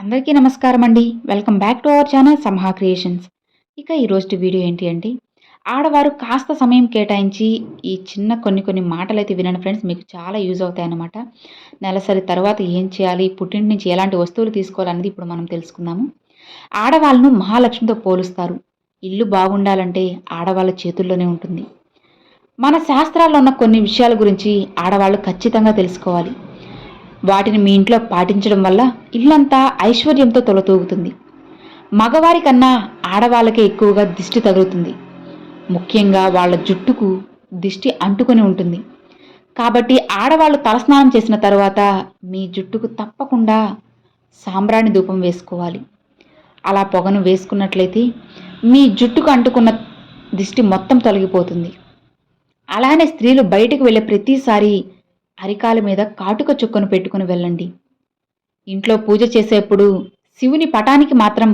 అందరికీ నమస్కారం అండి. Welcome back to our channel Samha Creations. ఇక ఈరోజు వీడియో ఏంటి అంటే, ఆడవారు కాస్త సమయం కేటాయించి ఈ చిన్న కొన్ని మాటలైతే వినండి ఫ్రెండ్స్, మీకు చాలా యూజ్ అవుతాయన్నమాట. నెలసరి తర్వాత ఏం చేయాలి, పుట్టింటి నుంచి ఎలాంటి వస్తువులు తీసుకోవాలనేది ఇప్పుడు మనం తెలుసుకుందాము. ఆడవాళ్ళను మహాలక్ష్మితో పోలుస్తారు. ఇల్లు బాగుండాలంటే ఆడవాళ్ళ చేతుల్లోనే ఉంటుంది. మన శాస్త్రాల్లో ఉన్న కొన్ని విషయాల గురించి ఆడవాళ్ళు ఖచ్చితంగా తెలుసుకోవాలి. వాటిని మీ ఇంట్లో పాటించడం వల్ల ఇల్లంతా ఐశ్వర్యంతో తొలతూగుతుంది. మగవారి కన్నా ఆడవాళ్ళకే ఎక్కువగా దిష్టి తగులుతుంది. ముఖ్యంగా వాళ్ళ జుట్టుకు దిష్టి అంటుకొని ఉంటుంది. కాబట్టి ఆడవాళ్ళు తలస్నానం చేసిన తర్వాత మీ జుట్టుకు తప్పకుండా సాంబ్రాణి ధూపం వేసుకోవాలి. అలా పొగను వేసుకున్నట్లయితే మీ జుట్టుకు అంటుకున్న దిష్టి మొత్తం తొలగిపోతుంది. అలానే స్త్రీలు బయటకు వెళ్ళే ప్రతిసారి అరికాల మీద కాటుక చుక్కను పెట్టుకుని వెళ్ళండి. ఇంట్లో పూజ చేసేప్పుడు శివుని పటానికి మాత్రం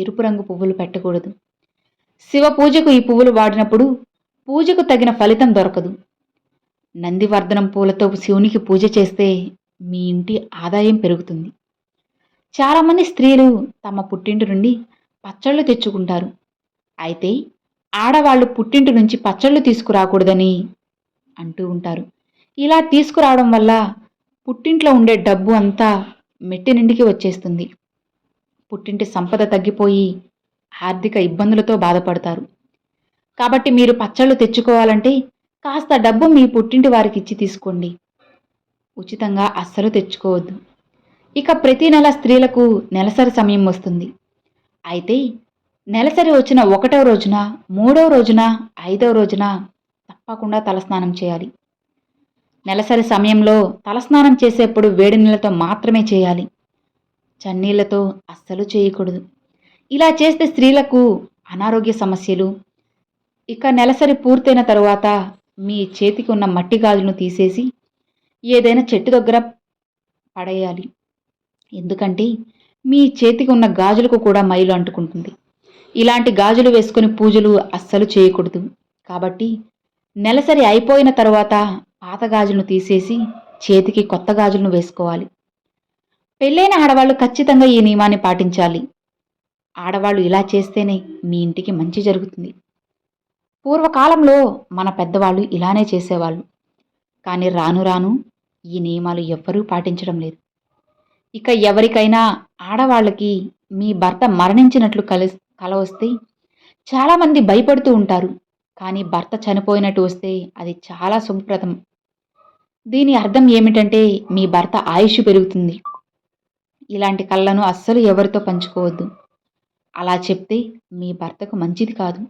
ఎరుపు రంగు పువ్వులు పెట్టకూడదు. శివ పూజకు ఈ పువ్వులు వాడినప్పుడు పూజకు తగిన ఫలితం దొరకదు. నందివర్ధనం పూలతో శివునికి పూజ చేస్తే మీ ఇంటి ఆదాయం పెరుగుతుంది. చాలామంది స్త్రీలు తమ పుట్టింటి నుండి పచ్చళ్ళు తెచ్చుకుంటారు. అయితే ఆడవాళ్ళు పుట్టింటి నుంచి పచ్చళ్ళు తీసుకురాకూడదని అంటూ ఉంటారు. ఇలా తీసుకురావడం వల్ల పుట్టింట్లో ఉండే డబ్బు అంతా మెట్టి నిండికి వచ్చేస్తుంది. పుట్టింటి సంపద తగ్గిపోయి ఆర్థిక ఇబ్బందులతో బాధపడతారు. కాబట్టి మీరు పచ్చళ్ళు తెచ్చుకోవాలంటే కాస్త డబ్బు మీ పుట్టింటి వారికి ఇచ్చి తీసుకోండి. ఉచితంగా అస్సలు తెచ్చుకోవద్దు. ఇక ప్రతి నెల స్త్రీలకు నెలసరి సమయం వస్తుంది. అయితే నెలసరి వచ్చిన 1వ రోజున, 3వ రోజున, 5వ రోజున తప్పకుండా తలస్నానం చేయాలి. నెలసరి సమయంలో తలస్నానం చేసేప్పుడు వేడి నీళ్ళతో మాత్రమే చేయాలి. చన్నీళ్లతో అస్సలు చేయకూడదు. ఇలా చేస్తే స్త్రీలకు అనారోగ్య సమస్యలు. ఇక నెలసరి పూర్తయిన తరువాత మీ చేతికి ఉన్న మట్టి గాజులను తీసేసి ఏదైనా చెట్టు దగ్గర పడేయాలి. ఎందుకంటే మీ చేతికి ఉన్న గాజులకు కూడా మైలు అంటుకుంటుంది. ఇలాంటి గాజులు వేసుకుని పూజలు అస్సలు చేయకూడదు. కాబట్టి నెలసరి అయిపోయిన తరువాత పాత గాజులను తీసేసి చేతికి కొత్త గాజులను వేసుకోవాలి. పెళ్ళైన ఆడవాళ్ళు ఖచ్చితంగా ఈ నియమాన్ని పాటించాలి. ఆడవాళ్ళు ఇలా చేస్తేనే మీ ఇంటికి మంచి జరుగుతుంది. పూర్వకాలంలో మన పెద్దవాళ్ళు ఇలానే చేసేవాళ్ళు. కానీ రాను రాను ఈ నియమాలు ఎవ్వరూ పాటించడం లేదు. ఇక ఎవరికైనా ఆడవాళ్ళకి మీ భర్త మరణించినట్లు కల వస్తే చాలామంది భయపడుతూ ఉంటారు. కానీ భర్త చనిపోయినట్టు వస్తే అది చాలా శుభప్రదం. దీని అర్థం ఏమిటంటే మీ భర్త ఆయుష్ పెరుగుతుంది. ఇలాంటి కళ్ళను అస్సలు ఎవరితో పంచుకోవద్దు. అలా చెప్తే మీ భర్తకు మంచిది కాదు.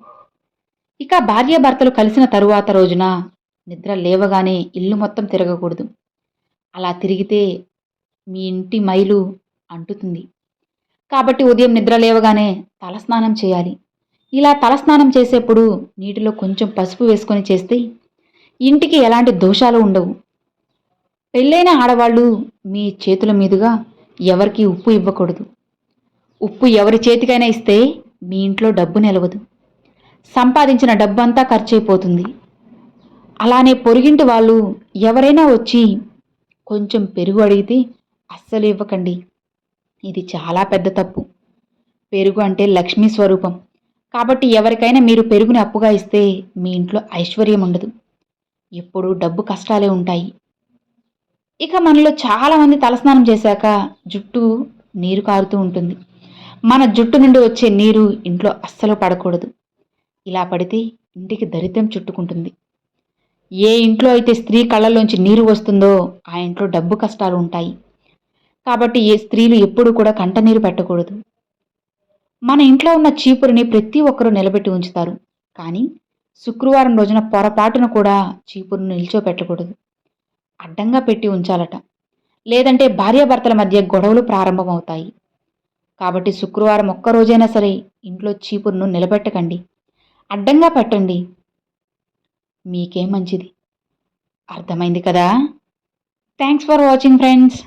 ఇక భార్యాభర్తలు కలిసిన తరువాత రోజున నిద్ర లేవగానే ఇల్లు మొత్తం తిరగకూడదు. అలా తిరిగితే మీ ఇంటి మైలు అంటుతుంది. కాబట్టి ఉదయం నిద్ర లేవగానే తలస్నానం చేయాలి. ఇలా తలస్నానం చేసేప్పుడు నీటిలో కొంచెం పసుపు వేసుకొని చేస్తే ఇంటికి ఎలాంటి దోషాలు ఉండవు. పెళ్ళైన ఆడవాళ్ళు మీ చేతుల మీదుగా ఎవరికి ఉప్పు ఇవ్వకూడదు. ఉప్పు ఎవరి చేతికైనా ఇస్తే మీ ఇంట్లో డబ్బు నిలవదు. సంపాదించిన డబ్బంతా ఖర్చయిపోతుంది. అలానే పొరుగింటి వాళ్ళు ఎవరైనా వచ్చి కొంచెం పెరుగు అడిగితే అస్సలు ఇవ్వకండి. ఇది చాలా పెద్ద తప్పు. పెరుగు అంటే లక్ష్మీ స్వరూపం. కాబట్టి ఎవరికైనా మీరు పెరుగుని అప్పుగా ఇస్తే మీ ఇంట్లో ఐశ్వర్యం ఉండదు. ఎప్పుడూ డబ్బు కష్టాలే ఉంటాయి. ఇక మనలో చాలామంది తలస్నానం చేశాక జుట్టు నీరు కారుతూ ఉంటుంది. మన జుట్టు నుండి వచ్చే నీరు ఇంట్లో అస్సలు పడకూడదు. ఇలా పడితే ఇంటికి దరిద్రం చుట్టుకుంటుంది. ఏ ఇంట్లో అయితే స్త్రీ కళ్ళలోంచి నీరు వస్తుందో ఆ ఇంట్లో డబ్బు కష్టాలు ఉంటాయి. కాబట్టి ఏ స్త్రీలు ఎప్పుడూ కూడా కంటనీరు పెట్టకూడదు. మన ఇంట్లో ఉన్న చీపురుని ప్రతి ఒక్కరూ నిలబెట్టి ఉంచుతారు. కానీ శుక్రవారం రోజున పొరపాటున కూడా చీపురును నిల్చోపెట్టకూడదు. అడ్డంగా పెట్టి ఉంచాలట. లేదంటే భార్యాభర్తల మధ్య గొడవలు ప్రారంభమవుతాయి. కాబట్టి శుక్రవారం ఒక్కరోజైనా సరే ఇంట్లో చీపురును నిలబెట్టకండి. అడ్డంగా పెట్టండి. మీకే మంచిది. అర్థమైంది కదా? Thanks for watching friends.